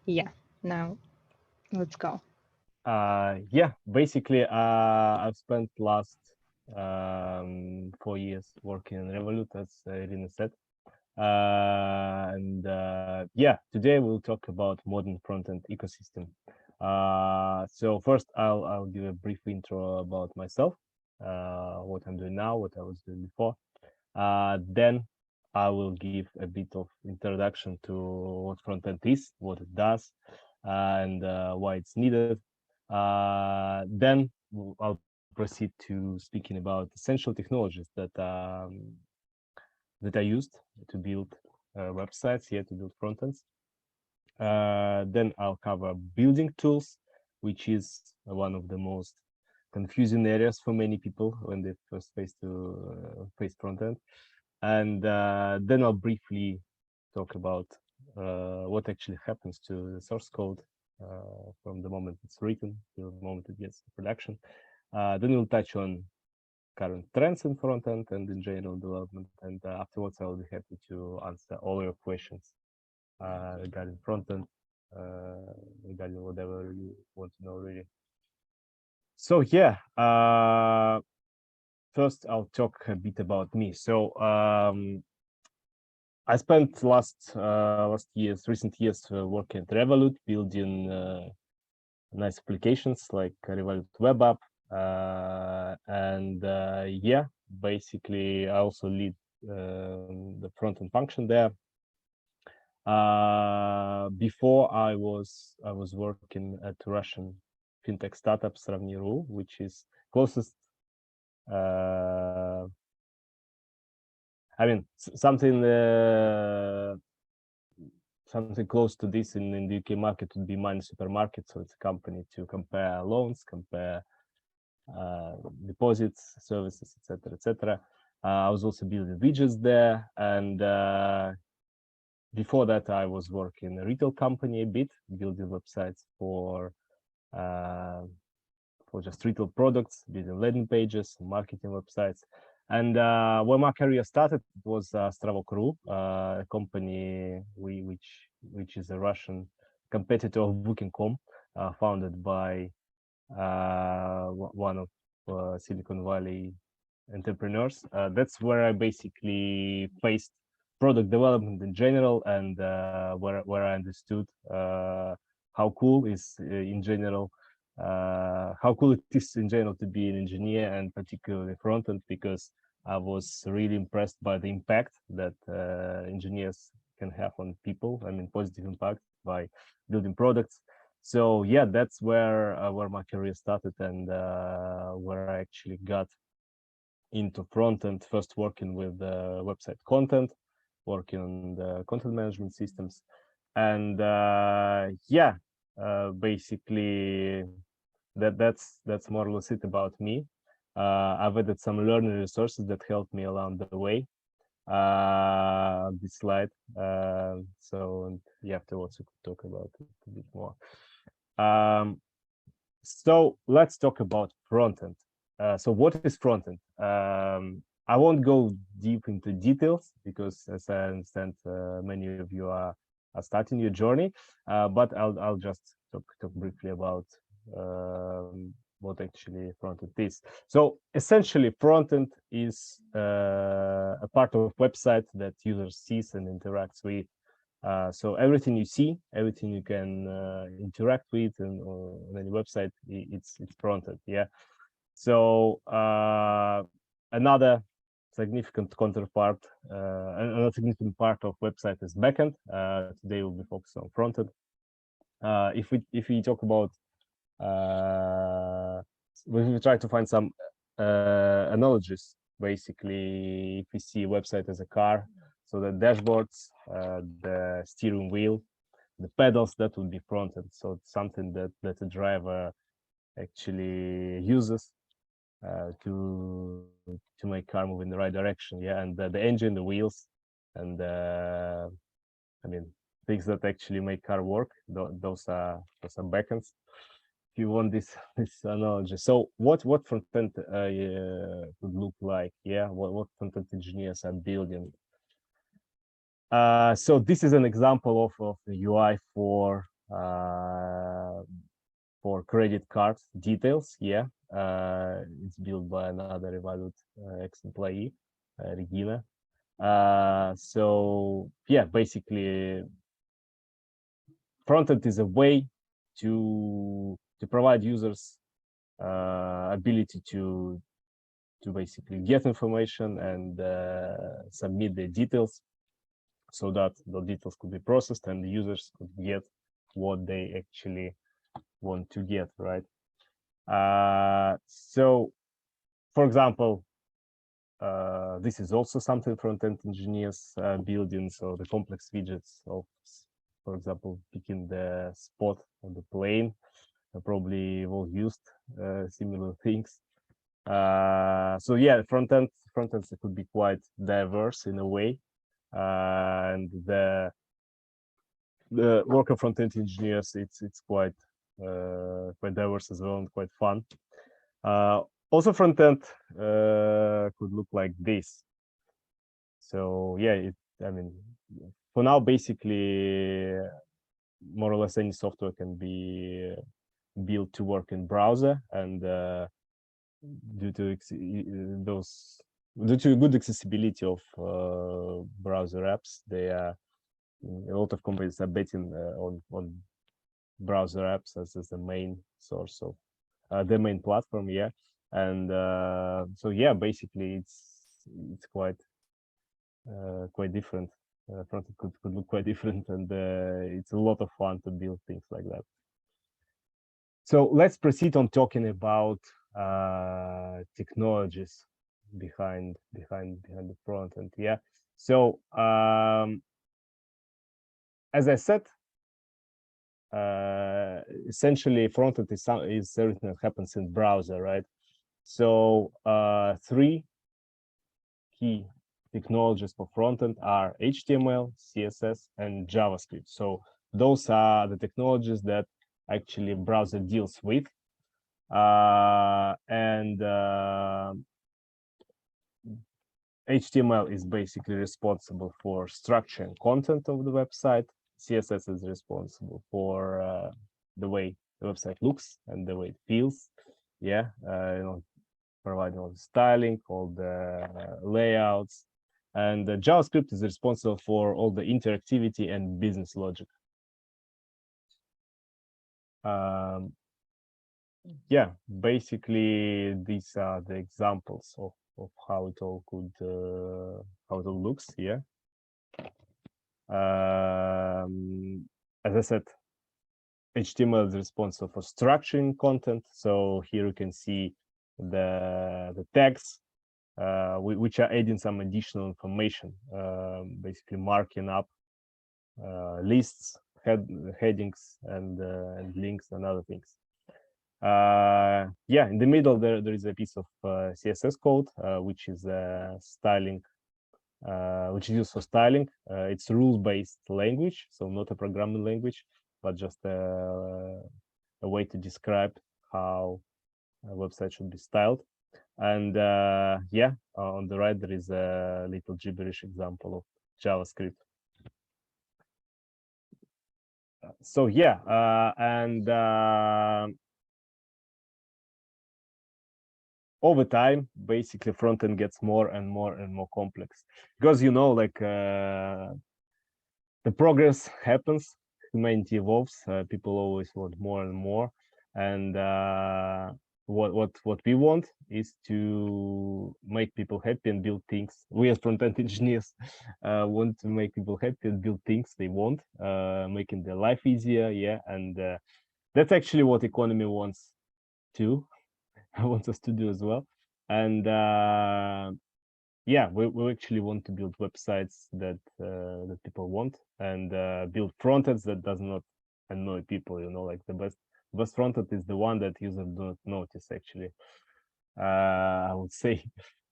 Yeah, now let's go. Yeah, basically, I've spent last 4 years working in Revolut, as Irina said. And yeah, today we'll talk about modern front-end ecosystem. So first, I'll give a brief intro about myself, what I'm doing now, what I was doing before. Then I will give a bit of introduction to what front-end is, what it does, and why it's needed. Then I'll proceed to speaking about essential technologies that I used to build websites, here to build frontends. Then I'll cover building tools, which is one of the most confusing areas for many people when they first face frontend. And then I'll briefly talk about what actually happens to the source code from the moment it's written to the moment it gets to production. Then we'll touch on current trends in front end and in general development. And afterwards, I will be happy to answer all your questions regarding front end, regarding whatever you want to know, really. So yeah, first I'll talk a bit about me. So I spent recent years working at Revolut, building nice applications like Revolut web app, and yeah, basically I also lead the front-end function there. Before I was working at Russian fintech startup Sravni.ru, which is closest. I mean, something close to this in the UK market would be Money Supermarket. So it's a company to compare loans, compare deposits, services, etc., etc. I was also building widgets there, and before that, I was working in a retail company a bit, building websites for just retail products, building landing pages, marketing websites. And when my career started, it was Stravok.ru, a company which is a Russian competitor of Booking.com, founded by one of Silicon Valley entrepreneurs. That's where I basically faced product development in general, and where I understood how cool is in general how cool it is in general to be an engineer, and particularly front end, because I was really impressed by the impact that engineers can have on people. I mean, positive impact by building products. So yeah, that's where my career started, and where I actually got into front end, first working with website content, working on the content management systems, and yeah, basically that's more or less it about me. I've added some learning resources that helped me along the way. This slide. So, and yeah, afterwards we could talk about it a bit more. So let's talk about frontend. So what is frontend? I won't go deep into details because, as I understand, many of you are starting your journey. But I'll just talk briefly about what actually frontend is. So essentially, frontend is a part of website that user sees and interacts with. So everything you see, everything you can interact with, and on any website, it's frontend. Yeah. So another significant counterpart, another significant part of website is backend. Today we'll be focused on frontend. If we talk about we try to find some analogies. Basically, if we see a website as a car, so the dashboards, the steering wheel, the pedals, that would be frontend. So it's something that the driver actually uses to make car move in the right direction. Yeah, and the engine, the wheels, and I mean, things that actually make car work. Those are backends. If you want this analogy. So what front end would look like? Yeah, what front end engineers are building? So this is an example of the UI for credit card details. Yeah, it's built by another Revolut ex-employee, Regina. So yeah, basically, frontend is a way to provide users ability to basically get information and submit the details, so that the details could be processed and the users could get what they actually want to get, right? So, for example, this is also something front-end engineers building. So the complex widgets of, for example, picking the spot on the plane, probably all used similar things. So yeah, front-ends could be quite diverse in a way, and the work of front-end engineers, it's quite diverse as well and quite fun. Also, front-end could look like this. So yeah, I mean, for now, basically, more or less any software can be built to work in browser, and due to good accessibility of browser apps, they are a lot of companies are betting on browser apps as the main source of the main platform. Yeah, and so yeah, basically it's quite different. Frontend could look quite different, and it's a lot of fun to build things like that. So let's proceed on talking about technologies behind the front end. Yeah. So as I said, essentially front end is everything that happens in browser, right? So three key technologies for frontend are HTML, CSS, and JavaScript. So those are the technologies that actually browser deals with. And HTML is basically responsible for structuring content of the website. CSS is responsible for the way the website looks and the way it feels. Yeah, providing all the styling, all the layouts, and the JavaScript is responsible for all the interactivity and business logic. Yeah, basically these are the examples of how it all could how it all looks. Yeah. As I said, HTML is responsible for structuring content. So here you can see the tags, which are adding some additional information, basically marking up lists, headings, and links and other things. Yeah, in the middle there is a piece of CSS code, which is styling, which is used for styling. It's a rules-based language, so not a programming language, but just a way to describe how a website should be styled. And yeah, on the right there is a little gibberish example of JavaScript. So yeah, and over time, basically front-end gets more and more and more complex, because like the progress happens, humanity evolves, people always want more and more, and what we want is to make people happy and build things. We as front-end engineers want to make people happy and build things they want, making their life easier. Yeah, and that's actually what economy wants too. Wants us to do as well. And yeah, we actually want to build websites that that people want, and build frontends that does not annoy people. Like the best frontend is the one that users do not notice, actually. I would say.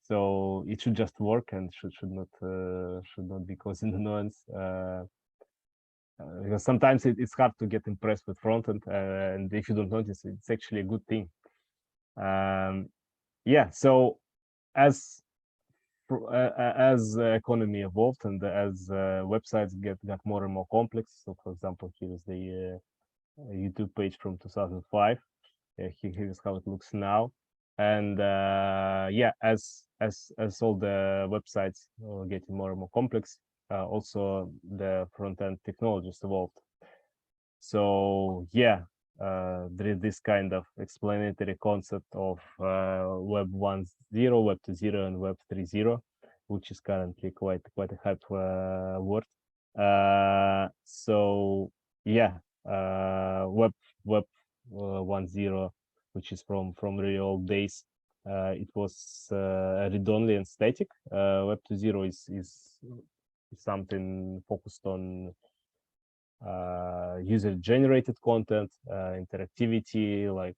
So it should just work and should not be causing annoyance. Because sometimes it's hard to get impressed with frontend, and if you don't notice, it's actually a good thing. Yeah, so as as economy evolved and as websites got more and more complex. So, for example, here is the YouTube page from 2005. Here's how it looks now. And yeah, as all the websites are getting more and more complex, also the front end technologies evolved. So yeah, there is this kind of explanatory concept of Web 1.0, Web 2.0, and Web 3.0, which is currently quite a hype word. So yeah, Web 1.0, which is from really old days. It was read-only and static. Web 2.0 is something focused on user-generated content, interactivity, like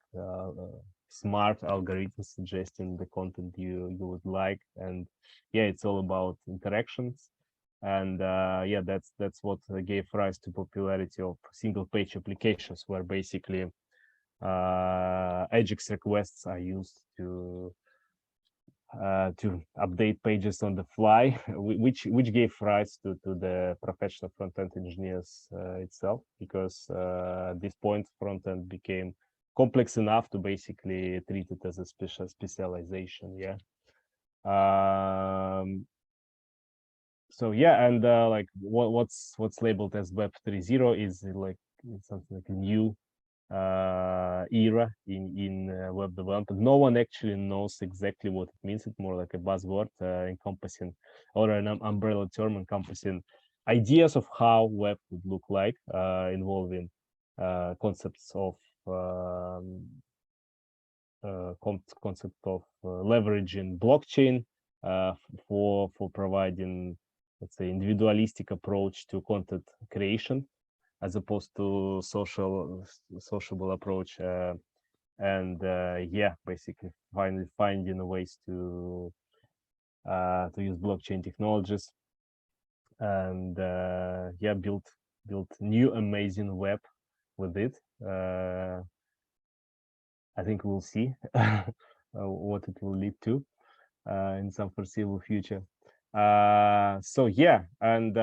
smart algorithms suggesting the content you would like, and yeah, it's all about interactions. And yeah, that's what gave rise to popularity of single-page applications, where basically AJAX requests are used to update pages on the fly, which gave rise to the professional front-end engineers itself, because at this point front-end became complex enough to basically treat it as a specialization. Yeah. So yeah, and like what's labeled as Web 3.0 is like something like a new era in web development. No one actually knows exactly what it means. It's more like a buzzword encompassing, or an umbrella term encompassing ideas of how web would look like, involving concepts of leveraging blockchain for providing, let's say, individualistic approach to content creation, as opposed to sociable approach, and yeah, basically finding ways to use blockchain technologies, and yeah, build new amazing web with it. I think we'll see what it will lead to in some foreseeable future. So yeah, and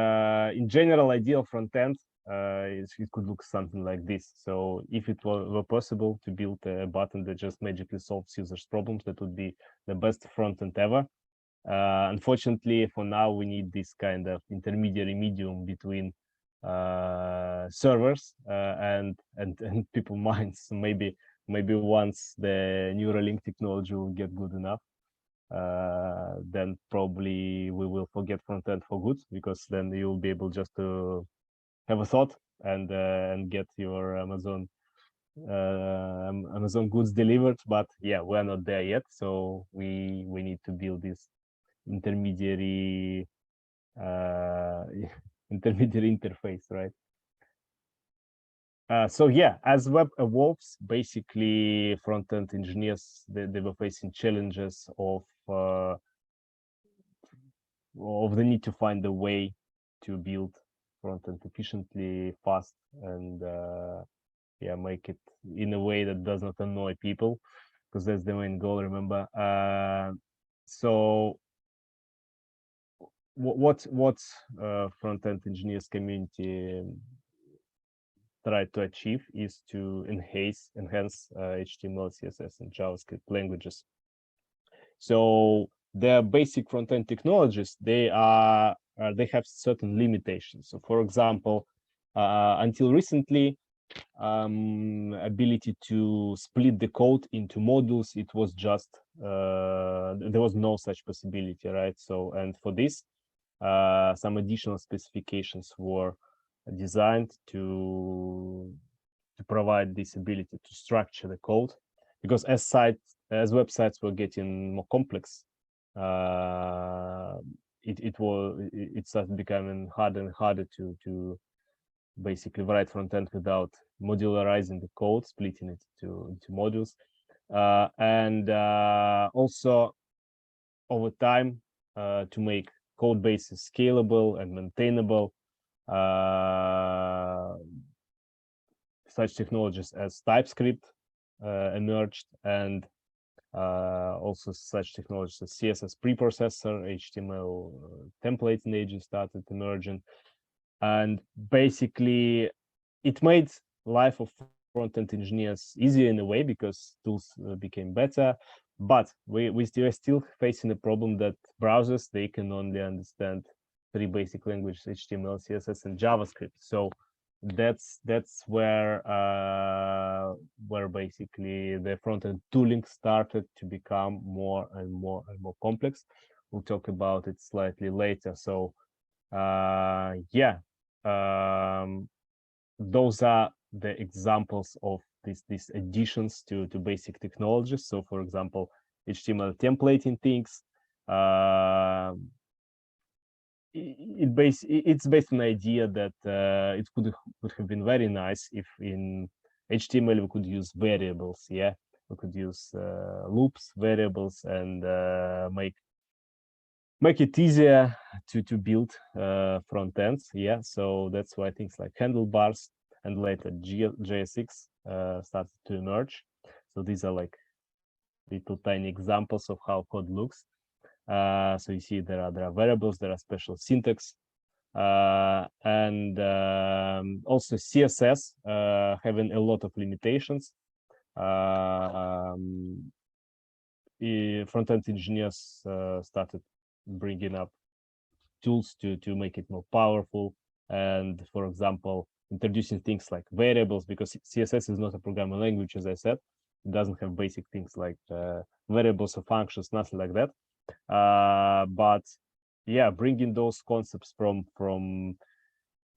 in general, ideal front end, it could look something like this. So if it were possible to build a button that just magically solves users' problems, that would be the best front end ever. Unfortunately, for now, we need this kind of intermediary medium between servers and people minds. So maybe once the Neuralink technology will get good enough, then probably we will forget front end for good, because then you'll be able just to have a thought and get your Amazon goods delivered. But yeah, we're not there yet, so we need to build this intermediary intermediary interface, right? So yeah, as web evolves, basically front-end engineers, they were facing challenges of the need to find a way to build front-end efficiently, fast, and yeah, make it in a way that does not annoy people, because that's the main goal, remember. So what front-end engineers community try to achieve is to enhance HTML, CSS, and JavaScript languages. So the basic front-end technologies, they have certain limitations. So for example, until recently, ability to split the code into modules, it was just there was no such possibility, right? So, and for this, some additional specifications were designed to provide this ability to structure the code, because as websites were getting more complex, it started becoming harder and harder to basically write front end without modularizing the code, splitting it into modules, and also over time, to make code bases scalable and maintainable, such technologies as TypeScript emerged, and Also such technologies as CSS preprocessor, HTML template engine started emerging. And basically, it made life of front-end engineers easier in a way because tools became better. But we still facing the problem that browsers, they can only understand three basic languages: HTML, CSS, and JavaScript. So that's where basically the front-end tooling started to become more and more complex. We'll talk about it slightly later. So yeah, those are the examples of these additions to basic technologies. So for example, HTML templating things, it's based on the idea that it would have been very nice if in HTML we could use variables. Yeah, we could use loops, variables, and make it easier to build front ends. Yeah, so that's why things like handlebars and later JSX started to emerge. So these are like little tiny examples of how code looks. So you see there are variables, there are special syntax, and also CSS having a lot of limitations. Front-end engineers started bringing up tools to make it more powerful, and for example introducing things like variables, because CSS is not a programming language, as I said. It doesn't have basic things like variables or functions, nothing like that. But yeah, bringing those concepts from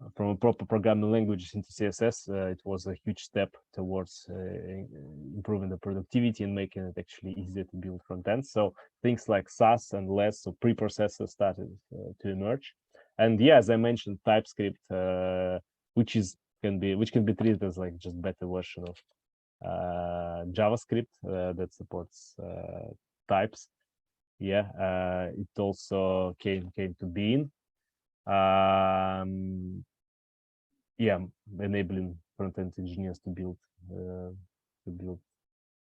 a proper programming languages into CSS, it was a huge step towards improving the productivity and making it actually easier to build front ends. So things like SAS and LESS, so preprocessors, started to emerge. And yeah, as I mentioned, TypeScript, which can be treated as like just better version of JavaScript that supports types. Yeah, it also came to being. Yeah, enabling front-end engineers to build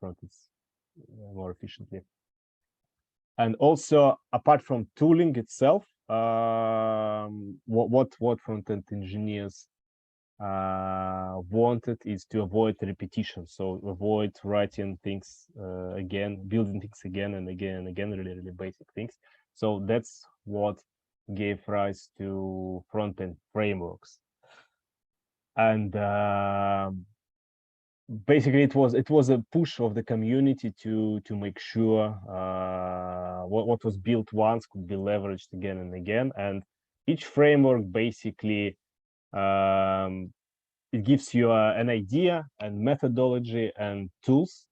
front-ends more efficiently. And also, apart from tooling itself, what front-end engineers wanted is to avoid repetition. So avoid writing things again, building things again and again and again, really basic things. So that's what gave rise to front-end frameworks. And basically it was a push of the community to make sure what was built once could be leveraged again and again. And each framework basically it gives you an idea and methodology and tools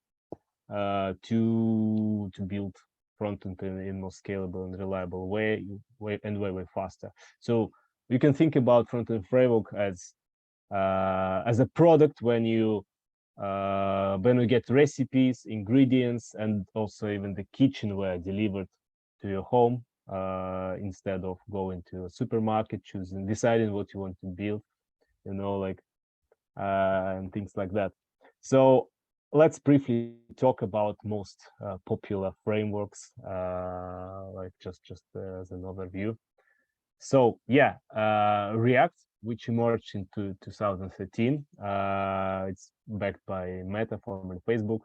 to build front-end in more scalable and reliable way way faster. So you can think about front-end framework as a product when you get recipes, ingredients, and also even the kitchenware delivered to your home, instead of going to a supermarket, deciding what you want to build, like and things like that. So let's briefly talk about most popular frameworks, like just as an overview. So yeah, React, which emerged in 2013, it's backed by Meta, formerly Facebook.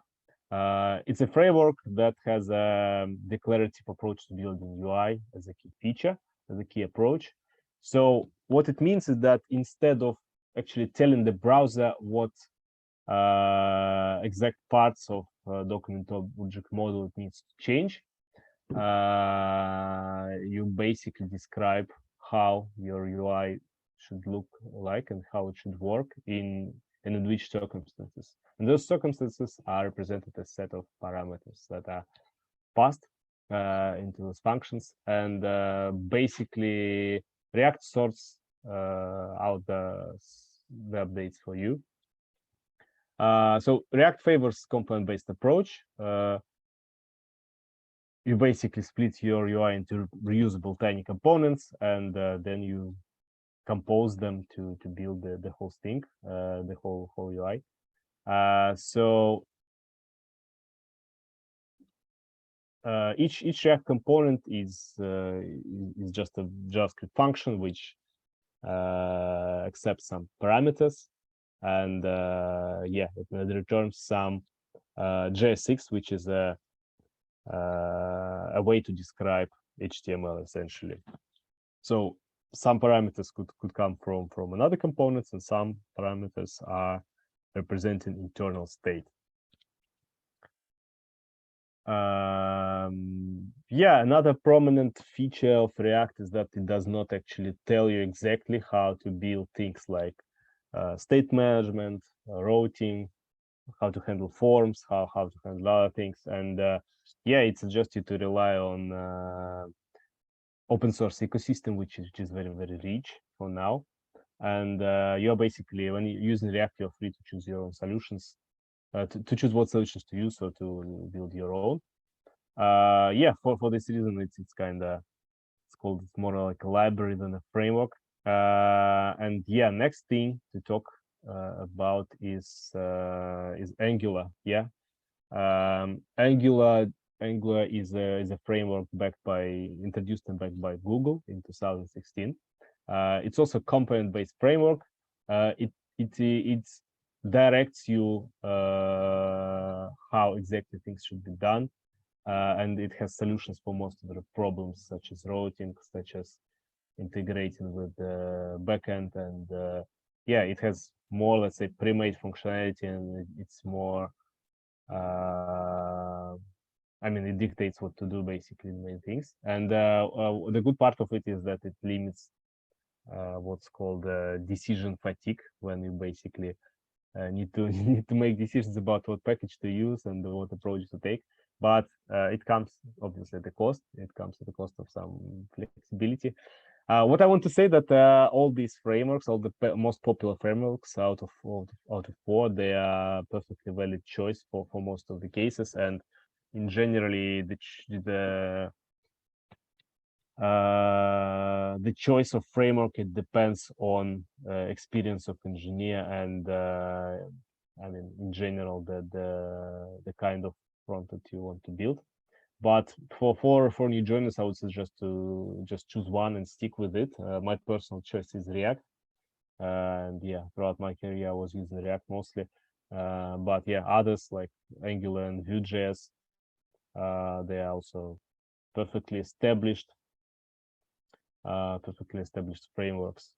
It's a framework that has a declarative approach to building UI as a key feature, as a key approach. So what it means is that instead of actually telling the browser what exact parts of document object model it needs to change, you basically describe how your UI should look like and how it should work in which circumstances. And those circumstances are represented as a set of parameters that are passed into those functions. And basically, React sorts out the updates for you. So React favors component-based approach. You basically split your UI into reusable tiny components, and then you compose them to build the whole thing, the whole UI. So each React component is just a JavaScript function which accepts some parameters, and yeah, it returns some JS6, which is a way to describe HTML essentially. So some parameters could come from another components, and some parameters are representing internal state. Yeah, another prominent feature of React is that it does not actually tell you exactly how to build things like state management, routing, how to handle forms, how to handle other things. And yeah, it suggests you to rely on open source ecosystem, which is very, very rich for now. And you're basically, when you're using React, you're free to choose your own solutions, to choose what solutions to use or to build your own. Yeah, for this reason, it's kind of, it's more like a library than a framework. And yeah, next thing to talk about is Angular. Yeah, Angular is a framework introduced and backed by Google in 2016. It's also a component-based framework. It directs you how exactly things should be done, and it has solutions for most of the problems, such as routing, such as integrating with the backend, and yeah, it has more, let's say, pre-made functionality, and it's more. I mean, it dictates what to do, basically, the main things. And the good part of it is that it limits what's called decision fatigue, when you basically need to need to make decisions about what package to use and what approach to take. But it comes obviously at a cost. It comes at the cost of some flexibility. What I want to say that all these frameworks, all the most popular frameworks out of four, they are perfectly valid choice for most of the cases. And in generally, the choice of framework, it depends on experience of engineer, and I mean, in general, the kind of front that you want to build. But for new joiners, I would suggest to just choose one and stick with it. My personal choice is React, and yeah, throughout my career I was using React mostly. But yeah, others like Angular and Vue.js, they are also perfectly established frameworks.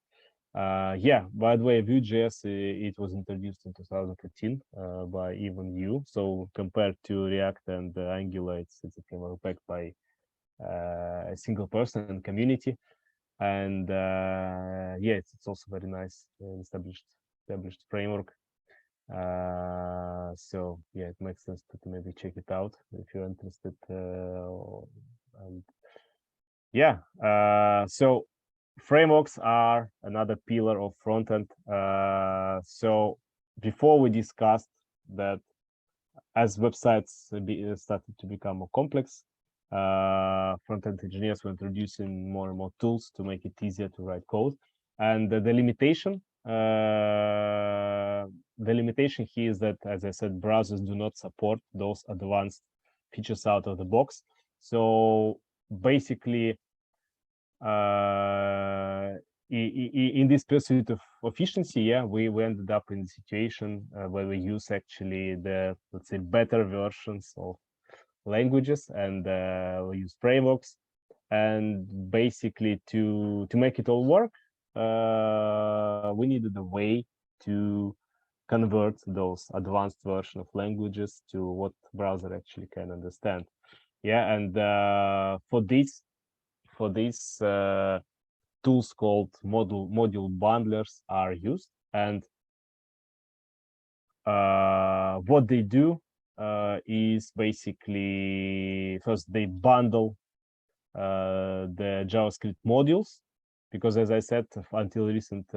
Yeah, by the way, Vue.js, it was introduced in 2015 by even you. So compared to React and Angular, it's a framework backed by a single person and community. And yeah, it's also very nice established framework. So yeah, it makes sense to maybe check it out if you're interested. And yeah, so frameworks are another pillar of frontend. So before we discussed that, as websites started to become more complex, front-end engineers were introducing more and more tools to make it easier to write code. And the limitation here is that, as I said, browsers do not support those advanced features out of the box. So basically, in this pursuit of efficiency, yeah, we ended up in a situation where we use actually the, let's say, better versions of languages, and we use frameworks, and basically to make it all work, we needed a way to convert those advanced version of languages to what browser actually can understand. Yeah, and for this tools called module bundlers are used. And what they do is basically, first they bundle the JavaScript modules, because, as I said, until recent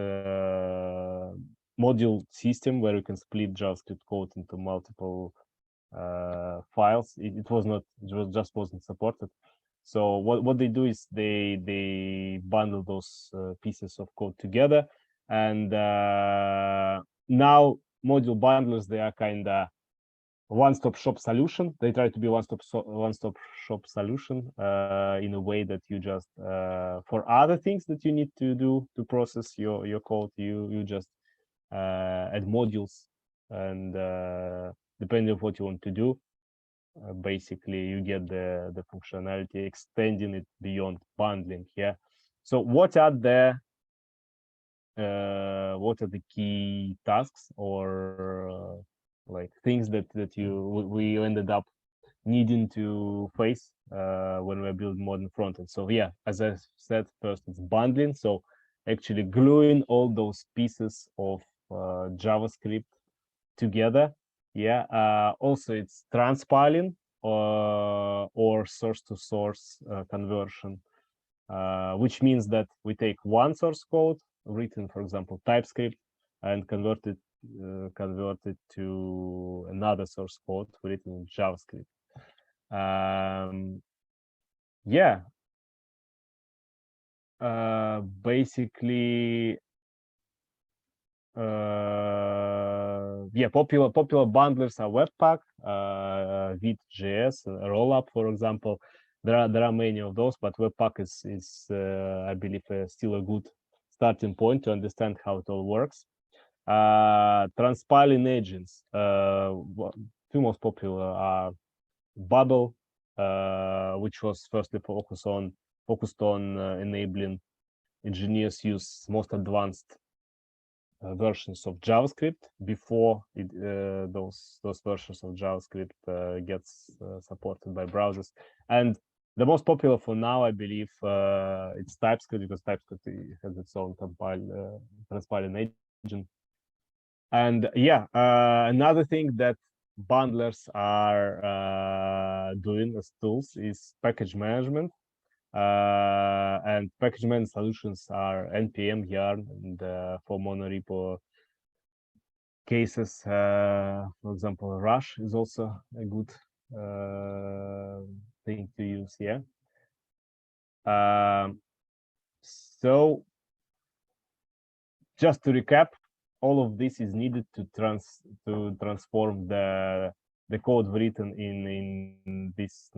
module system where you can split JavaScript code into multiple files, it just wasn't supported. So what they do is they bundle those pieces of code together, and now module bundlers, they are kind of one-stop shop solution. They try to be one-stop shop solution in a way that you just for other things that you need to do to process your code, you just add modules, and depending on what you want to do, basically you get the functionality, extending it beyond bundling. Yeah. So what are the key tasks or like things that we ended up needing to face when we're building modern frontend? So yeah, as I said, first it's bundling. So actually gluing all those pieces of JavaScript together. Yeah. Also, it's transpiling or source to source conversion, which means that we take one source code written, for example, TypeScript, and convert it to another source code written in JavaScript. Yeah. Basically, yeah, popular bundlers are Webpack, Vite.js, Rollup, for example. There are many of those, but Webpack is I believe still a good starting point to understand how it all works. Transpiling agents, two most popular are Bubble, which was firstly focused on enabling engineers use most advanced versions of JavaScript before those versions of JavaScript gets supported by browsers. And the most popular for now, I believe, it's TypeScript, because TypeScript has its own transpiling agent. And yeah, another thing that bundlers are doing as tools is package management. And package management solutions are npm, yarn, and for monorepo cases, for example, Rush is also a good thing to use. Yeah. So just to recap, all of this is needed to transform the code written in this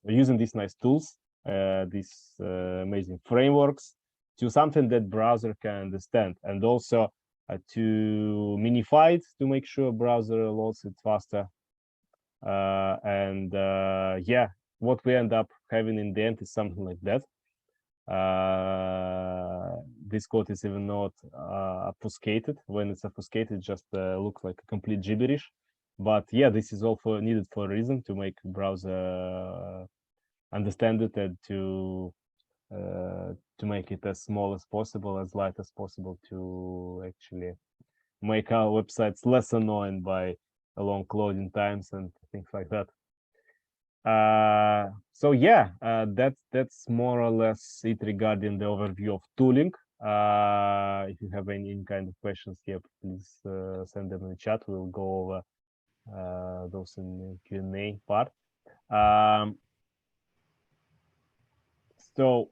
using these nice tools, these amazing frameworks, to something that browser can understand, and also to minify it to make sure browser loads it faster. And yeah, what we end up having in the end is something like that. This code is even not obfuscated. When it's obfuscated, it just looks like a complete gibberish. But yeah, this is all needed for a reason, to make browser understand it, and to make it as small as possible, as light as possible, to actually make our websites less annoying by long loading times and things like that. So yeah, that's more or less it regarding the overview of tooling. If you have any kind of questions here, please send them in the chat. We'll go over those in the Q&A part. So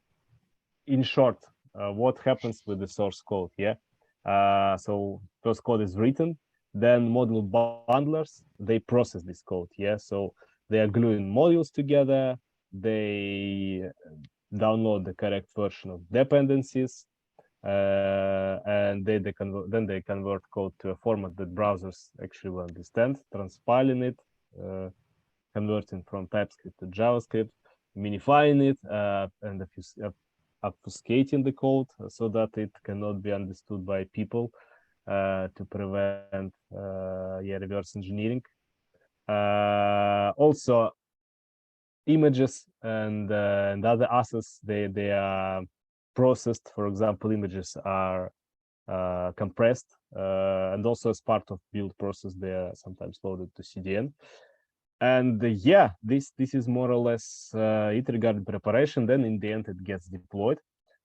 in short, what happens with the source code? Yeah. So source code is written, then module bundlers, they process this code. Yeah. So they are gluing modules together, they download the correct version of dependencies, and then they convert code to a format that browsers actually will understand, transpiling it, converting from TypeScript to JavaScript, minifying it, and obfuscating the code so that it cannot be understood by people, to prevent reverse engineering. Also, images and other assets, they are processed. For example, images are compressed, and also as part of build process, they are sometimes loaded to CDN. And yeah, this is more or less it regarding preparation. Then in the end, it gets deployed.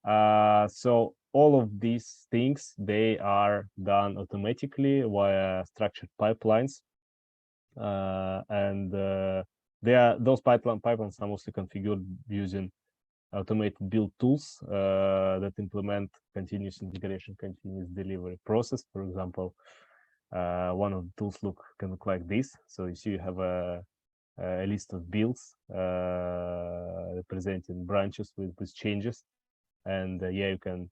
So all of these things, they are done automatically via structured pipelines, and those pipelines are mostly configured using automated build tools that implement continuous integration, continuous delivery process, for example. One of the tools can look like this. So you see you have a list of builds representing branches with changes, and yeah, you can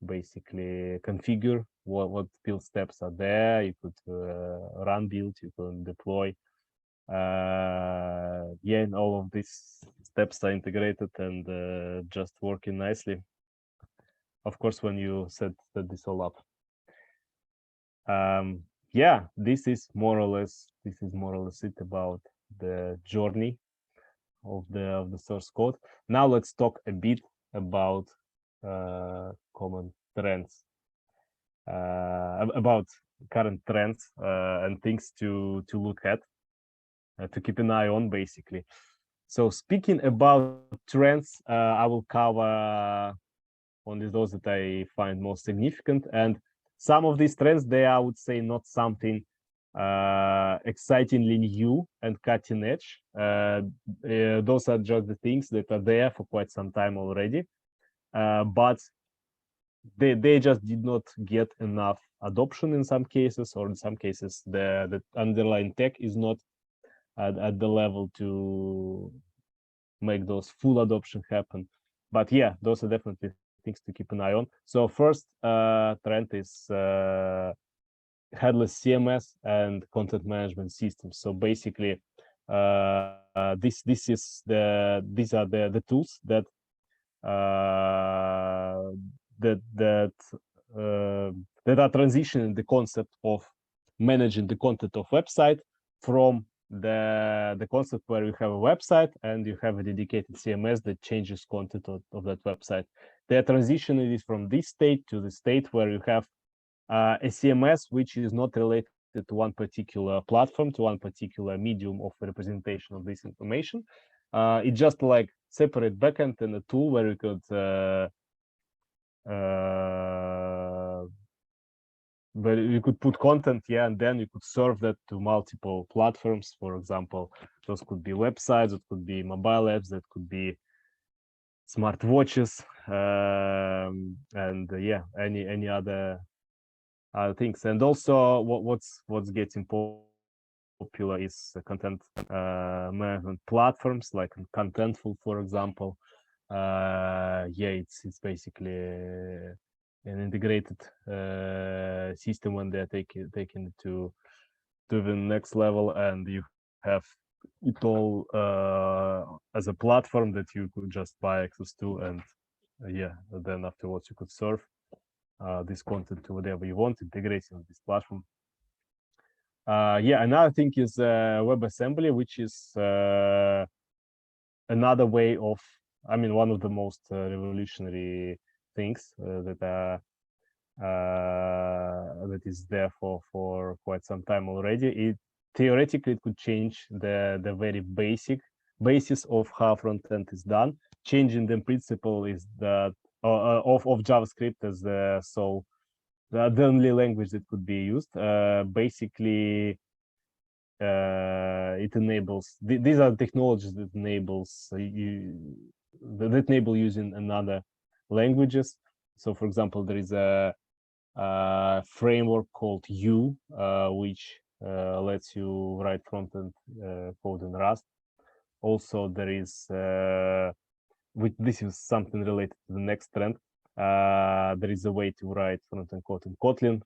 basically configure what build steps are there. You could run build, you can deploy. Yeah, and all of these steps are integrated and just working nicely. Of course, when you set this all up. Yeah, this is more or less it about the journey of the source code. Now let's talk a bit about common trends, about current trends and things to look at, to keep an eye on, basically. So speaking about trends, I will cover only those that I find most significant, and some of these trends, they are, I would say, not something excitingly new and cutting edge. Those are just the things that are there for quite some time already, but they just did not get enough adoption in some cases, or in some cases the underlying tech is not at the level to make those full adoption happen. But yeah, those are definitely things to keep an eye on. So first trend is headless CMS and content management systems. So basically, these are the tools that that are transitioning the concept of managing the content of website from the concept where you have a website and you have a dedicated CMS that changes content of that website. They are transitioning it from this state to the state where you have a CMS which is not related to one particular platform, to one particular medium of representation of this information. It's just like separate backend and a tool where you could where you could put content, yeah, and then you could serve that to multiple platforms. For example, those could be websites, it could be mobile apps, that could be smart watches, and yeah, any other things. And also, what's getting popular is content management platforms like Contentful, for example. Yeah, it's basically an integrated system when they're taking it to the next level, and you have it all as a platform that you could just buy access to, and yeah, then afterwards you could serve this content to whatever you want, integrating with this platform. Yeah, another thing is WebAssembly, which is another way of, I mean, one of the most revolutionary things that is there for quite some time already. Theoretically it could change the very basis of how front end is done. Changing the principle is that of JavaScript as the only language that could be used. Basically, it enables these are technologies that enables that enable using another languages. So, for example, there is a framework called U, which lets you write front-end code in Rust. Also, there is this is something related to the next trend. There is a way to write front-end code in Kotlin,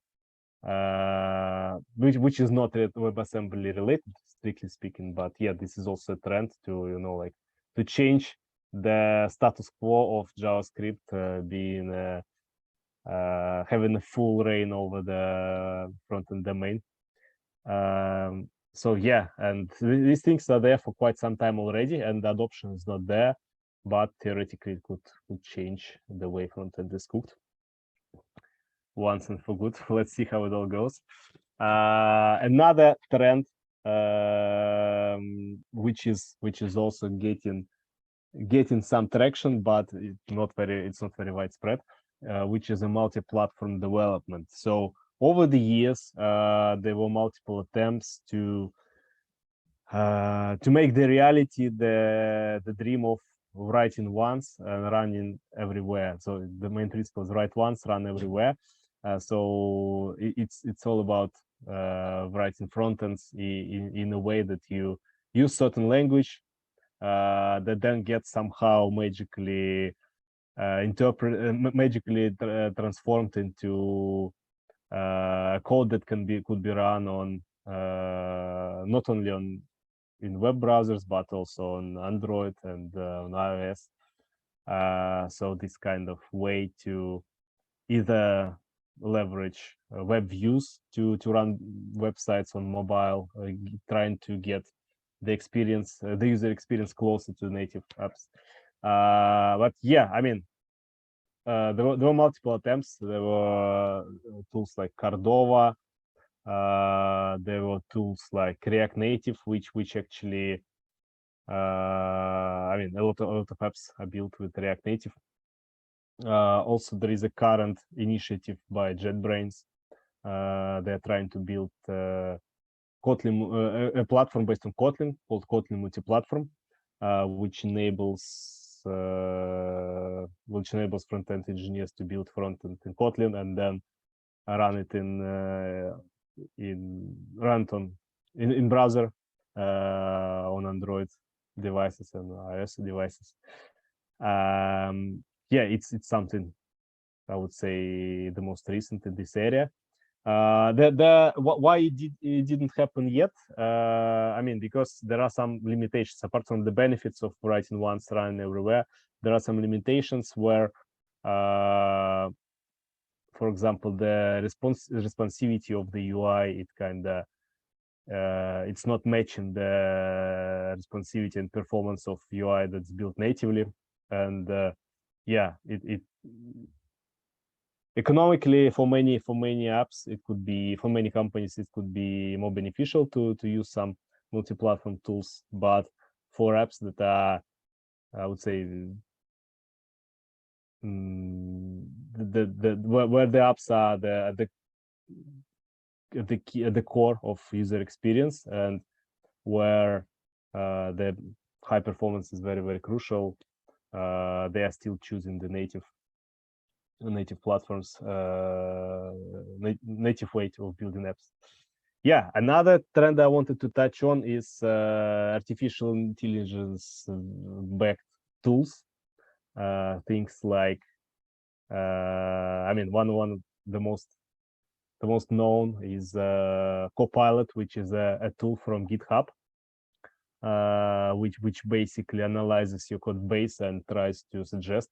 which is not WebAssembly related, strictly speaking. But yeah, this is also a trend to like to change the status quo of JavaScript being having a full reign over the front-end domain. So yeah, and these things are there for quite some time already, and the adoption is not there, but theoretically it could change the way front-end is cooked once and for good. Let's see how it all goes. Another trend, which is also getting some traction, but it's not very widespread, which is a multi-platform development. So over the years, there were multiple attempts to make the reality the dream of writing once and running everywhere. So the main principle is write once, run everywhere. So it's all about writing front ends in a way that you use certain language that then gets somehow magically magically transformed into code that could be run on not only on in web browsers but also on Android and on iOS. So this kind of way to either leverage web views to run websites on mobile, trying to get the experience, the user experience closer to native apps. But yeah, I mean, there were multiple attempts. There were tools like Cordova. There were tools like React Native, which actually, I mean, a lot of apps are built with React Native. Also, there is a current initiative by JetBrains. They're trying to build Kotlin, a platform based on Kotlin called Kotlin Multi-Platform, which enables front-end engineers to build front-end in Kotlin and then run it in browser on Android devices and iOS devices. Yeah, it's something I would say the most recent in this area. Why it didn't happen yet? I mean, because there are some limitations apart from the benefits of writing once, running everywhere. There are some limitations where, for example, the responsivity of the UI, it kind of it's not matching the responsivity and performance of UI that's built natively, and yeah, it economically for many apps, it could be, for many companies, it could be more beneficial to use some multi-platform tools, but for apps that are, I would say, where the apps are the core of user experience, and where the high performance is very, very crucial, they are still choosing the native platforms, native way of building apps. Yeah, another trend I wanted to touch on is artificial intelligence backed tools. Things like, I mean, one of the most known is Copilot, which is a tool from GitHub, which basically analyzes your code base and tries to suggest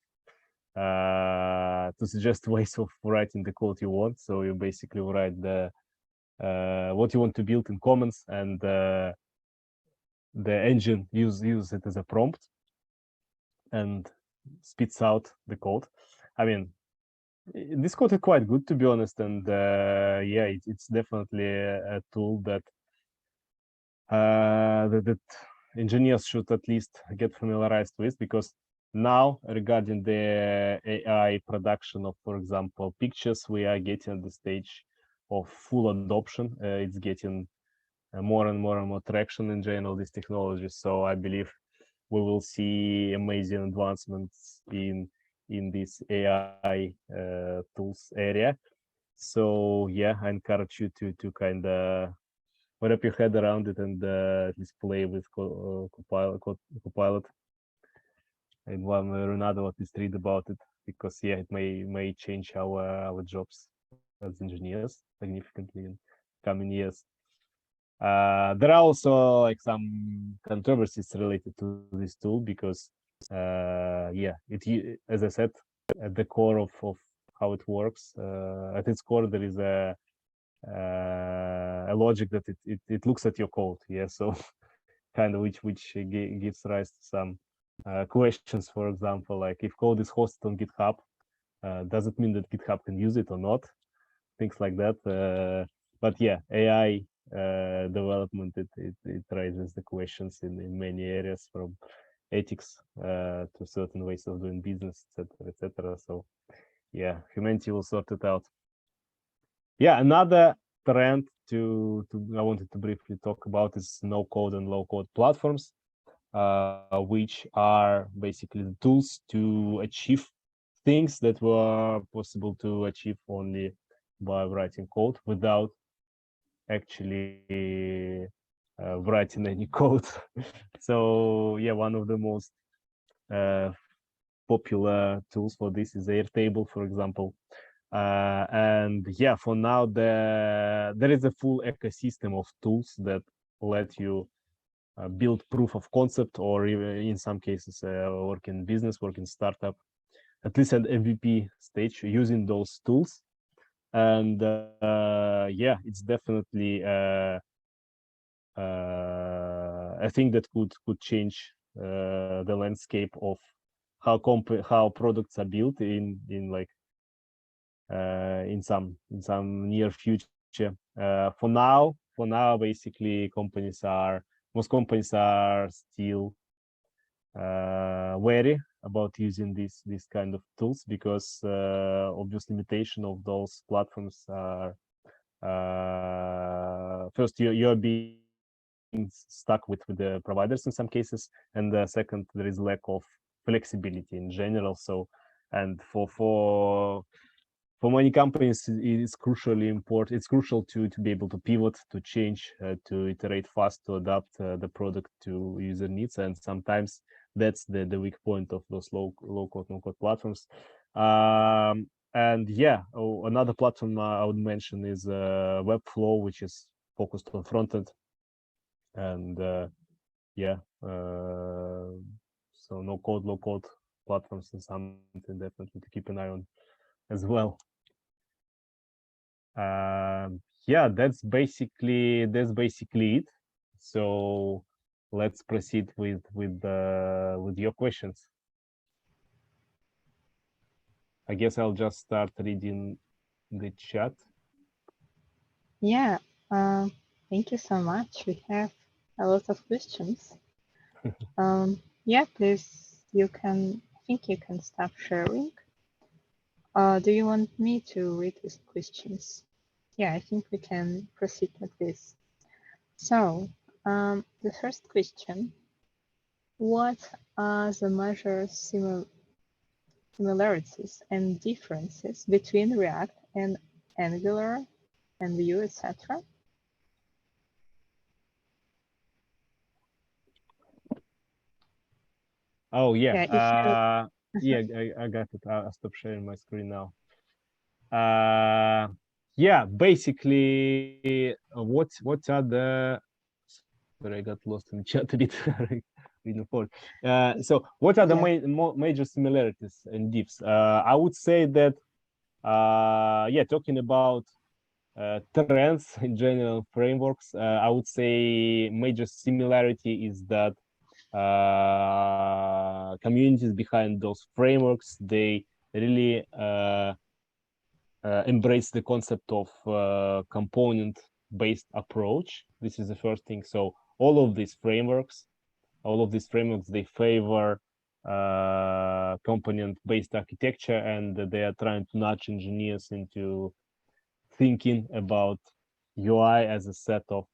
ways of writing the code you want. So you basically write the what you want to build in comments, and the engine use it as a prompt and spits out the code. I mean, this code is quite good, to be honest, and yeah, it's definitely a tool that that engineers should at least get familiarized with, because now, regarding the AI production of, for example, pictures, we are getting at the stage of full adoption. It's getting more and more traction in general, these technologies. So I believe we will see amazing advancements in this AI tools area. So yeah, I encourage you to kind of wrap your head around it and at least play with Copilot in one way or another, at least read about it, because yeah, it may change our jobs as engineers significantly in coming years. There are also like some controversies related to this tool, because yeah, as I said, at the core of how it works, at its core there is a logic that it looks at your code, yeah, so kind of which gives rise to some questions. For example, like, if code is hosted on GitHub, does it mean that GitHub can use it or not? Things like that. But yeah, AI development, it raises the questions in many areas, from ethics to certain ways of doing business, etc., etc. So yeah, humanity will sort it out. Yeah, another trend I wanted to briefly talk about is no code and low code platforms, which are basically the tools to achieve things that were possible to achieve only by writing code without actually writing any code. So yeah, one of the most popular tools for this is Airtable, for example. And yeah, for now, there is a full ecosystem of tools that let you build proof of concept, or in some cases, work in business, work in startup, at least at MVP stage, using those tools. And yeah, it's definitely a thing that could change the landscape of how products are built in like in some near future. For now, basically, most companies are still wary about using these kind of tools, because obvious limitation of those platforms are first, you're being stuck with the providers in some cases, and second, there is lack of flexibility in general. So, and for many companies, it is crucially important. It's crucial to be able to pivot, to change, to iterate fast, to adapt the product to user needs. And sometimes that's the weak point of those low code, no code platforms. And yeah, another platform I would mention is Webflow, which is focused on front end. And yeah, so no code, low code platforms is something definitely to keep an eye on as well. Yeah, that's basically it. So let's proceed with your questions. I guess I'll just start reading the chat. Yeah, thank you so much. We have a lot of questions. Yeah, please, I think you can stop sharing. Do you want me to read these questions? Yeah, I think we can proceed with this. So, the first question, what are the major similarities and differences between React and Angular and Vue, etc.? Oh yeah, Yeah, if you yeah, I got it. I'll stop sharing my screen now. Yeah, basically, what are the... Sorry, I got lost in the chat a bit. Reading forward. So what are the yeah, major similarities and diffs? I would say that yeah, talking about trends in general, frameworks, I would say major similarity is that communities behind those frameworks, they really embrace the concept of component-based approach. This is the first thing. So all of these frameworks, they favor component-based architecture, and they are trying to nudge engineers into thinking about UI as a set of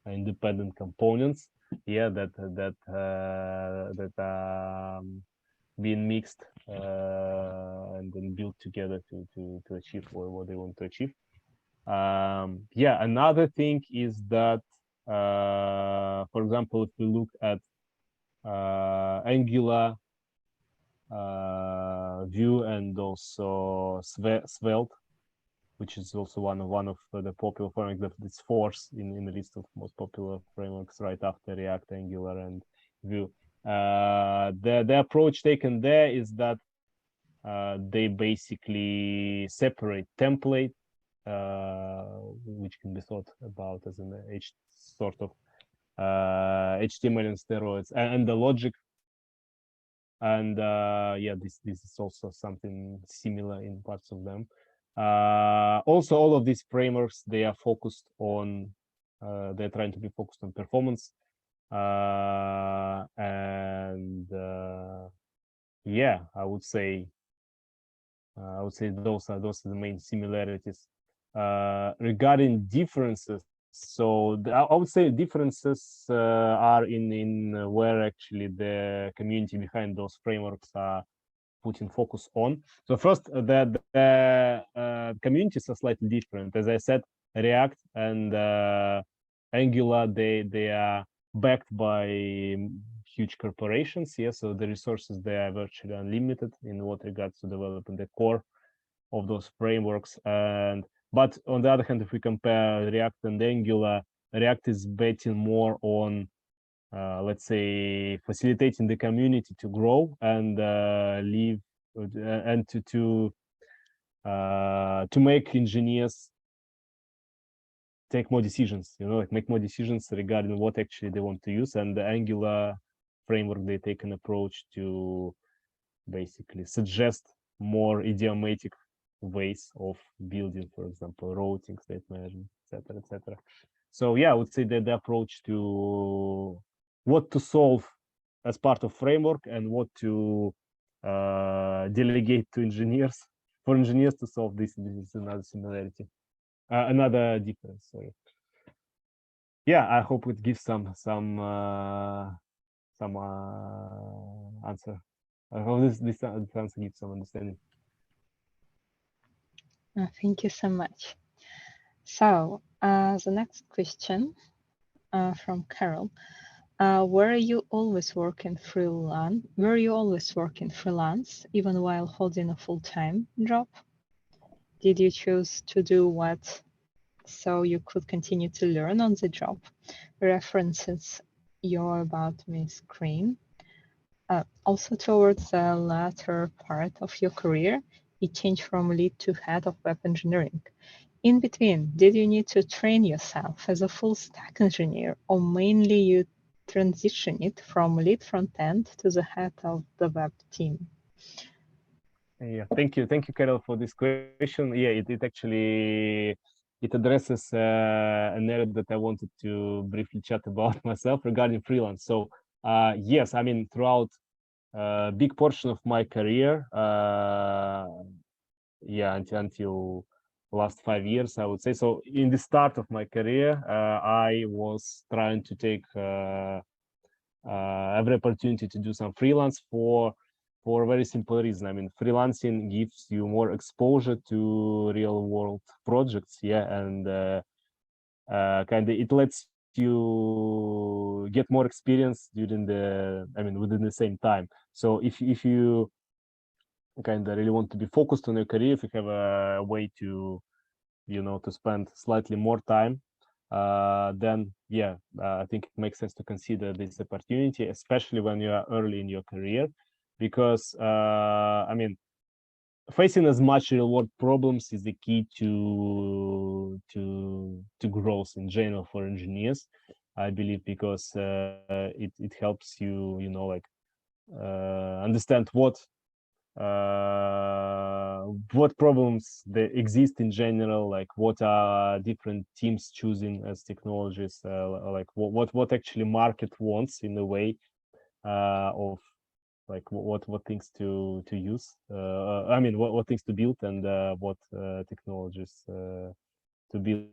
independent components. Yeah, that being mixed and then built together to achieve what they want to achieve. Yeah, another thing is that, for example, if we look at Angular, Vue, and also Svelte, which is also one of the popular frameworks, that it's fourth in the list of most popular frameworks, right after React, Angular, and Vue. The approach taken there is that they basically separate template, which can be thought about as an sort of HTML and steroids, and the logic. And yeah, this is also something similar in parts of them. Also, all of these frameworks, they are focused on they're trying to be focused on performance, and yeah, I would say those are the main similarities. Regarding differences, so I would say differences are in where actually the community behind those frameworks are putting focus on. So first, the communities are slightly different. As I said, React and Angular, they are backed by huge corporations. Yeah, so the resources, they are virtually unlimited in what regards to developing the core of those frameworks. But on the other hand, if we compare React and Angular, React is betting more on let's say facilitating the community to grow and live and to make engineers take more decisions, like make more decisions regarding what actually they want to use. And the Angular framework, they take an approach to basically suggest more idiomatic ways of building, for example, routing, state management, etc., etc. So yeah, I would say that the approach to what to solve as part of framework and what to delegate to engineers, for engineers to solve this is another similarity, another difference. Sorry. Yeah, I hope it gives some answer. I hope this answer gives some understanding. Thank you so much. So the next question from Carol. Were you always working freelance? Even while holding a full-time job? Did you choose to do what so you could continue to learn on the job? References your About Me screen. Also towards the latter part of your career, you changed from lead to head of web engineering. In between, did you need to train yourself as a full stack engineer, or mainly you transition it from lead front end to the head of the web team? Yeah, thank you, Carol, for this question. Yeah, it actually it addresses an area that I wanted to briefly chat about myself regarding freelance. So yes, I mean throughout a big portion of my career, yeah, until last 5 years, I would say. So in the start of my career, I was trying to take every opportunity to do some freelance for a very simple reason. I mean, freelancing gives you more exposure to real world projects, yeah, and kind of it lets you get more experience during within the same time. So if you kind of really want to be focused on your career, if you have a way to to spend slightly more time, then yeah, I think it makes sense to consider this opportunity, especially when you are early in your career, because I mean, facing as much real world problems is the key to growth in general for engineers, I believe, because it helps you like understand what problems they exist in general, like what are different teams choosing as technologies, like what actually market wants in a way of like what things to use. I mean, what things to build and what technologies to build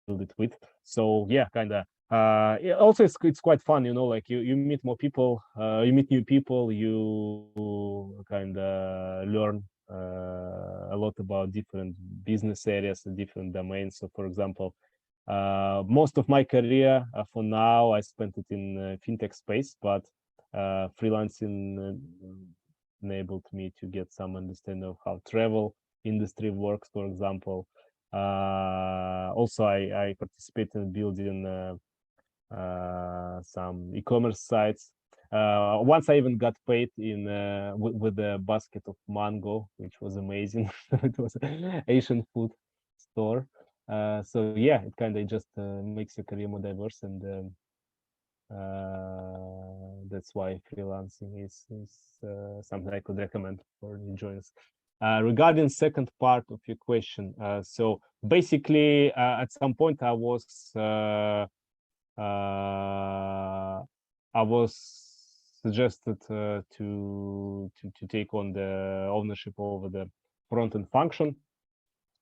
it with. So yeah, kind of. Yeah, also it's quite fun, like you meet more people, you meet new people, you kind of learn a lot about different business areas and different domains. So for example, most of my career for now I spent it in fintech space, but freelancing enabled me to get some understanding of how travel industry works, for example. Also, I participate in building some e-commerce sites. Once I even got paid in with a basket of mango, which was amazing. It was an Asian food store. So yeah, it kind of just makes your career more diverse, and that's why freelancing is something I could recommend for new joiners. Regarding second part of your question, so basically at some point I was suggested to take on the ownership over the front end function,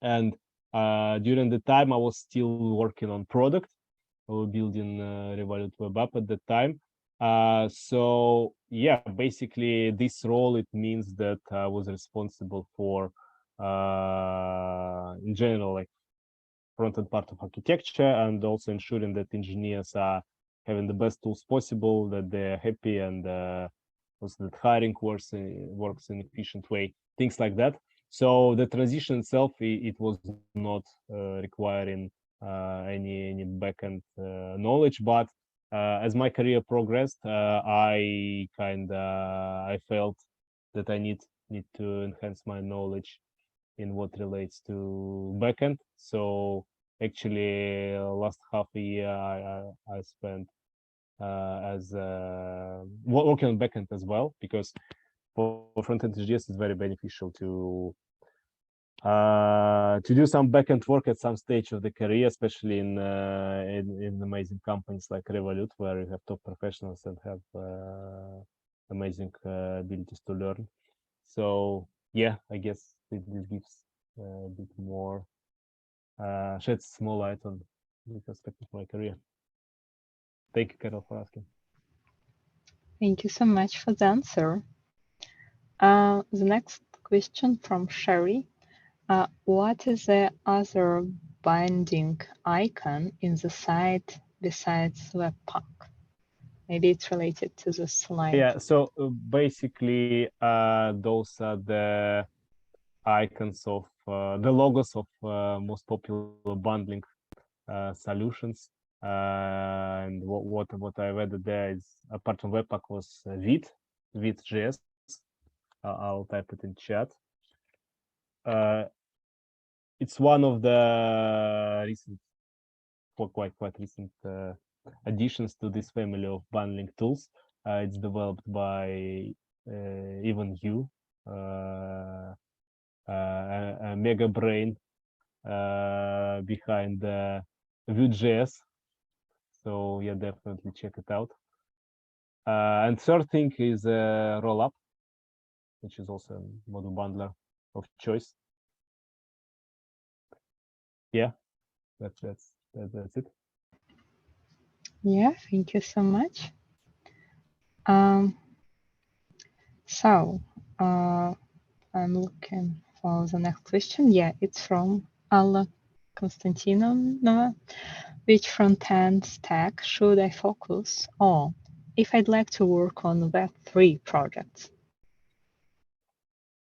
and during the time I was still working on product. We were building Revolut web app at the time. So yeah, basically this role, it means that I was responsible for in general, like front-end part of architecture, and also ensuring that engineers are having the best tools possible, that they're happy, and also that hiring works in efficient way, things like that. So the transition itself, it was not requiring any backend knowledge, but as my career progressed, I felt that I need to enhance my knowledge in what relates to backend. So actually, last half a year I spent as working on backend as well, because for front-end engineers it's very beneficial to do some backend work at some stage of the career, especially in amazing companies like Revolut, where you have top professionals and have amazing abilities to learn. So yeah, I guess it gives a bit more, sheds small light on this aspect of my career. Thank you, Carol, for asking. Thank you so much for the answer. The next question from Sherry. What is the other binding icon in the site besides Webpack? Maybe it's related to the slide. Yeah, so basically, those are the icons of the logos of most popular bundling solutions. And what I added there is, apart from Webpack, was Vite.js. I'll type it in chat. It's one of the recent, quite recent additions to this family of bundling tools. It's developed by even you, a mega brain behind Vue.js. So yeah, definitely check it out. And third thing is Rollup, which is also a model bundler of choice. Yeah, that's it. Yeah, thank you so much. So I'm looking for the next question. Yeah, it's from Alla Konstantinova. Which front-end stack should I focus on if I'd like to work on Web3 projects?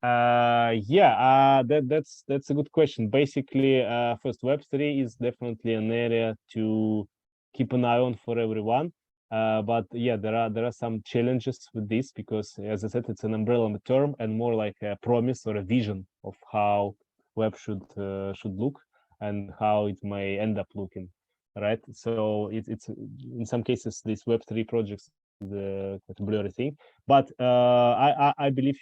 That's a good question. Basically, first, Web3 is definitely an area to keep an eye on for everyone. But yeah, there are some challenges with this, because, as I said, it's an umbrella term and more like a promise or a vision of how web should look and how it may end up looking, right? So it's in some cases these Web3 projects is quite a blurry thing. But I believe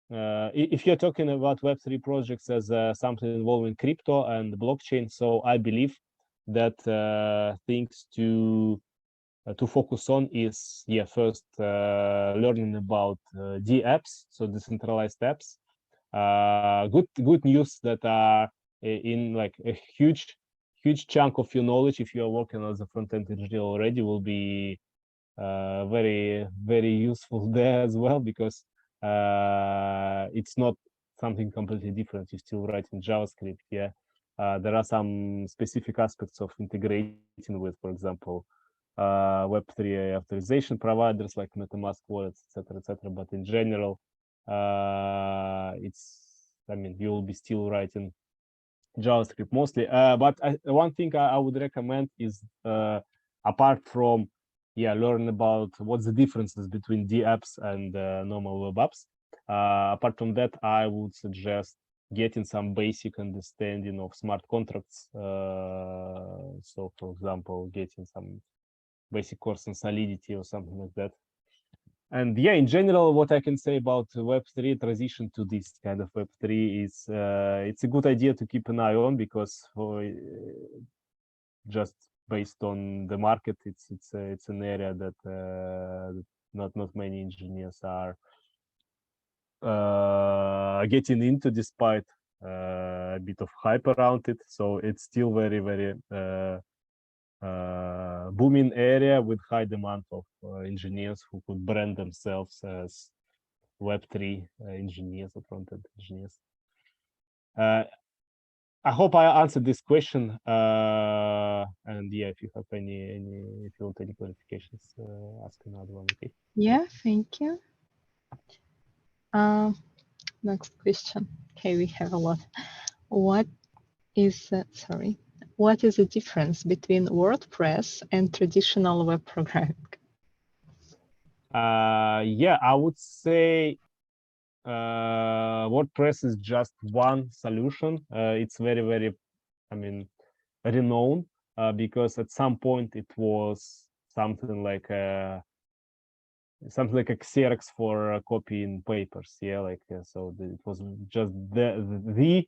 if you're talking about Web3 projects as something involving crypto and blockchain, so I believe that things to focus on is, yeah, first learning about DApps, so decentralized apps. Good news that are in like a huge chunk of your knowledge, if you are working as a front-end engineer already, will be very useful there as well, because it's not something completely different. You still write in JavaScript. Yeah, there are some specific aspects of integrating with, for example, Web3 authorization providers like MetaMask wallets, etc. But in general, I mean, you will be still writing JavaScript mostly. But one thing I would recommend is, apart from learn about what's the differences between DApps and normal web apps. Apart from that, I would suggest getting some basic understanding of smart contracts. So, for example, getting some basic course on Solidity or something like that. And yeah, in general, what I can say about Web3 transition to this kind of Web3 is it's a good idea to keep an eye on, because just based on the market, it's an area that not many engineers are getting into, despite a bit of hype around it. So it's still very booming area with high demand of engineers who could brand themselves as Web3 engineers or front-end engineers. I hope I answered this question. And yeah, if you have if you want any clarifications, ask another one. Okay. Yeah, thank you. Next question. Okay, we have a lot. What is what is the difference between WordPress and traditional web programming? Yeah, I would say WordPress is just one solution. It's very, I mean, renowned because at some point it was something like a Xerox for copying papers. Yeah, like so it was just the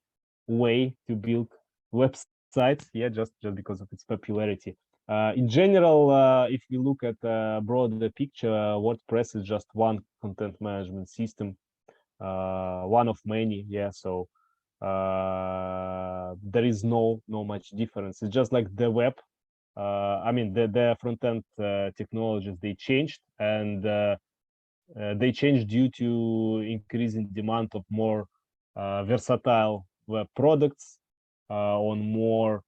way to build websites. Yeah, just because of its popularity. In general, if we look at a broader picture, WordPress is just one content management system, one of many. Yeah, so there is no much difference. It's just like the web. I mean, the front end technologies, they changed, and they changed due to increasing demand of more versatile web products on more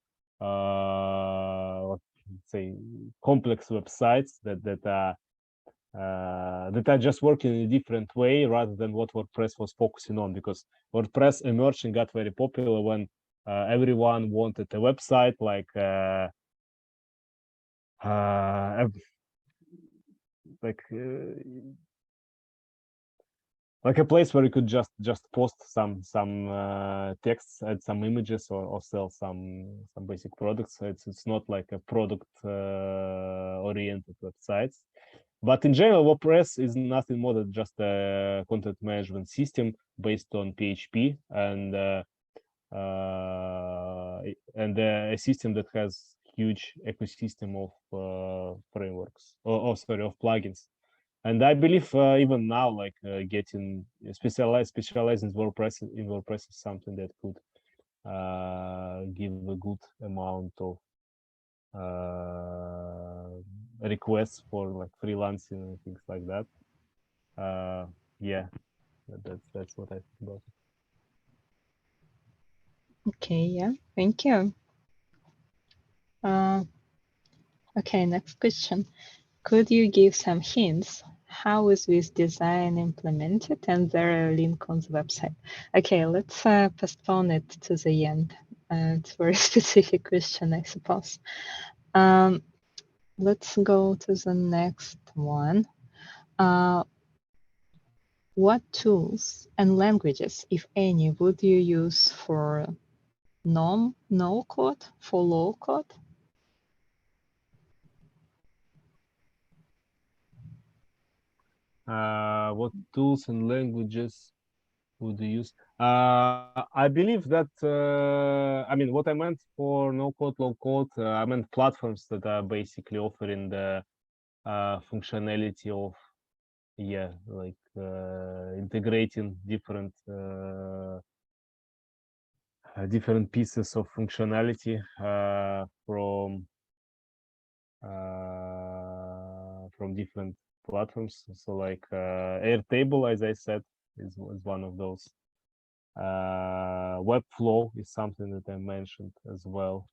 let's say complex websites that are just working in a different way rather than what WordPress was focusing on, because WordPress emerged and got very popular when everyone wanted a website like like a place where you could just post some texts, add some images, or sell some basic products. So it's not like a product oriented websites. But in general, WordPress is nothing more than just a content management system based on PHP and a system that has huge ecosystem of frameworks, sorry, of plugins. And I believe even now, like getting specialized in WordPress is something that could give a good amount of requests for like freelancing and things like that. Yeah, that's what I think about it. Okay, yeah, thank you. Okay, next question. Could you give some hints? How is this design implemented? And there a link on the website. Okay, let's postpone it to the end. It's a very specific question, I suppose. Let's go to the next one. What tools and languages, if any, would you use for no code, for low code? What tools and languages would you use? I believe that I mean, what I meant for no code, low code, I meant platforms that are basically offering the functionality of like integrating different pieces of functionality from different platforms. So like Airtable, as I said, is one of those. Webflow is something that I mentioned as well.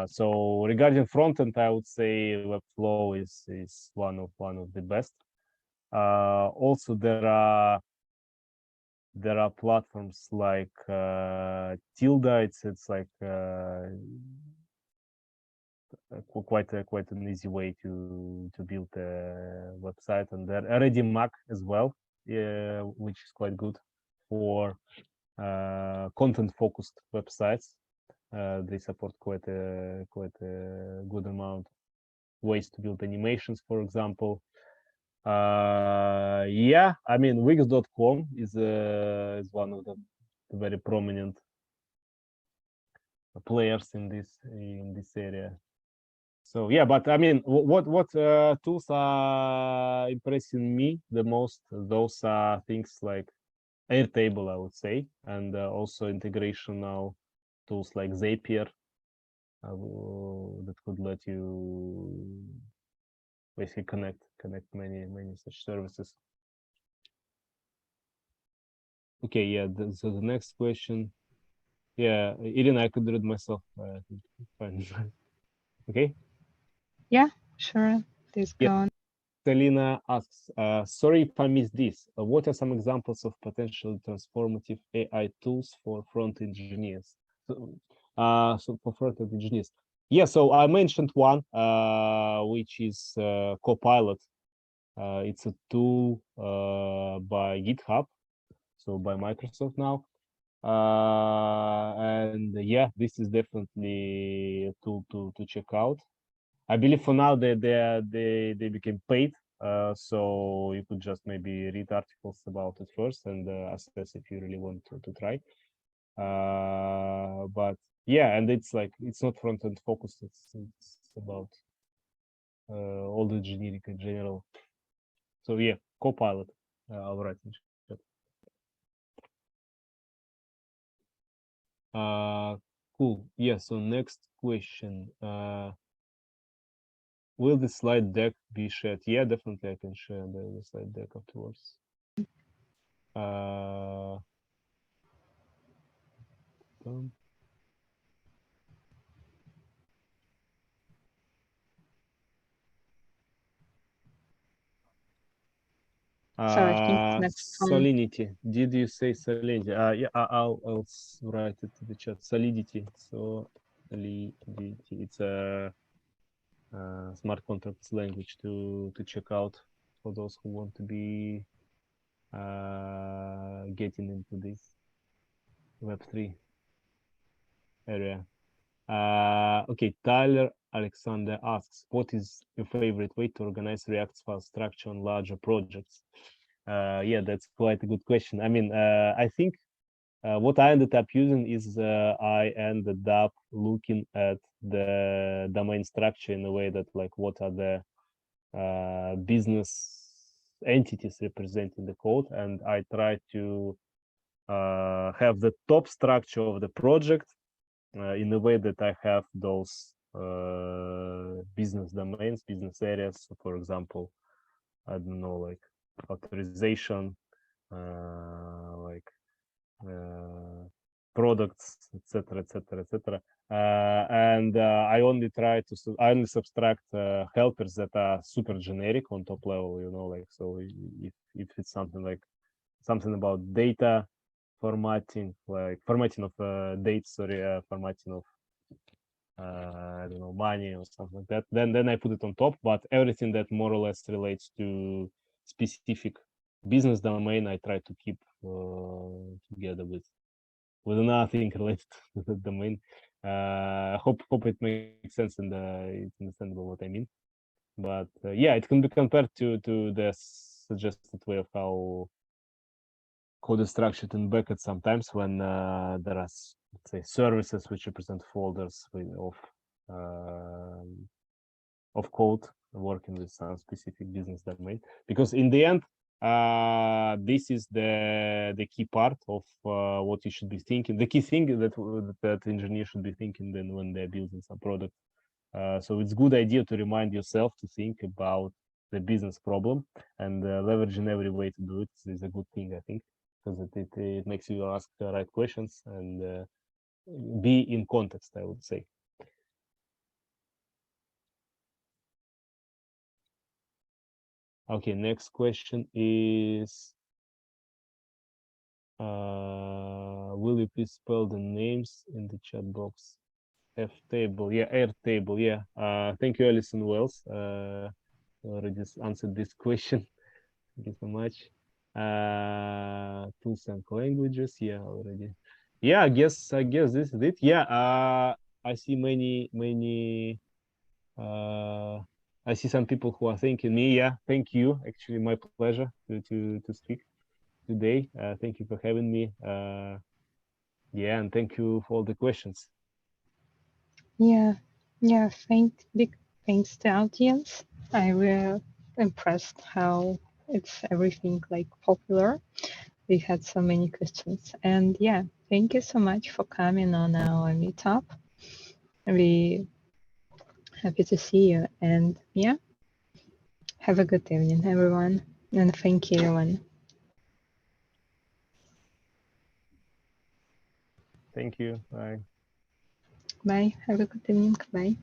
So regarding frontend, I would say Webflow is one of the best. Also, there are platforms like Tilda. It's like quite an easy way to build a website, and there already Mac as well, which is quite good for content focused websites. They support quite a good amount of ways to build animations, for example. Yeah, I mean, Wix.com is one of the very prominent players in this area. So yeah, but I mean, what tools are impressing me the most? Those are things like Airtable, I would say, and also integrational tools like Zapier that could let you basically connect many such services. Okay, yeah. So the next question. Yeah, Irina, I could read myself. Fine. Okay. Yeah, sure. Please go on. Selina asks, sorry if I missed this. What are some examples of potentially transformative AI tools for front engineers? So for front end engineers. Yeah, so I mentioned one, which is Copilot. It's a tool by GitHub, so by Microsoft now. And yeah, this is definitely a tool to check out. I believe for now they became paid, so you could just maybe read articles about it first and assess if you really want to try. But yeah, and it's like it's not front end focused. It's about all the generic in general. So yeah, Copilot. I'll write in chat. Cool. Yeah. So next question. Will the slide deck be shared? Yeah, definitely I can share the slide deck afterwards. So I think next one. Salinity. Did you say salinity? Yeah, I'll write it to the chat. Solidity. So solidity. It's a smart contracts language to check out for those who want to be getting into this Web3 area. Okay, Tyler Alexander asks, what is your favorite way to organize React file structure on larger projects? Yeah, that's quite a good question. I mean, I think what I ended up using is I ended up looking at the domain structure in a way that like what are the business entities representing the code, and I try to have the top structure of the project in a way that I have those business domains, business areas. So for example, I don't know, like authorization, like products, etc., etc., etc. And I only try to I only subtract helpers that are super generic on top level, you know, like so if it's something like something about data formatting, like formatting of dates, sorry, formatting of I don't know, money or something like that, then I put it on top. But everything that more or less relates to specific business domain, I try to keep together with another thing related to the domain. Hope it makes sense and it's understandable what I mean. But yeah, it can be compared to the suggested way of how code is structured in buckets sometimes when there are, let's say, services which represent folders of code working with some specific business domain. Because in the end, this is the key part of what you should be thinking. The key thing that engineers should be thinking then when they're building some product. So it's a good idea to remind yourself to think about the business problem, and leveraging every way to do it is a good thing, I think, because it makes you ask the right questions and be in context, I would say. Okay, next question is, will you please spell the names in the chat box? F table, yeah, air table, yeah. Thank you, Alison Wells. Already answered this question. Thank you so much. Tools and languages, yeah, already. Yeah, I guess this is it. Yeah, I see many I see some people who are thanking me. Yeah, thank you. Actually, my pleasure to speak today. Thank you for having me. Yeah, and thank you for all the questions. Yeah, big thanks to audience. I really impressed how it's everything like popular. We had so many questions, and yeah, thank you so much for coming on our meetup. We happy to see you, and yeah, have a good evening, everyone, and thank you, everyone. Thank you. Bye. Bye. Have a good evening. Bye.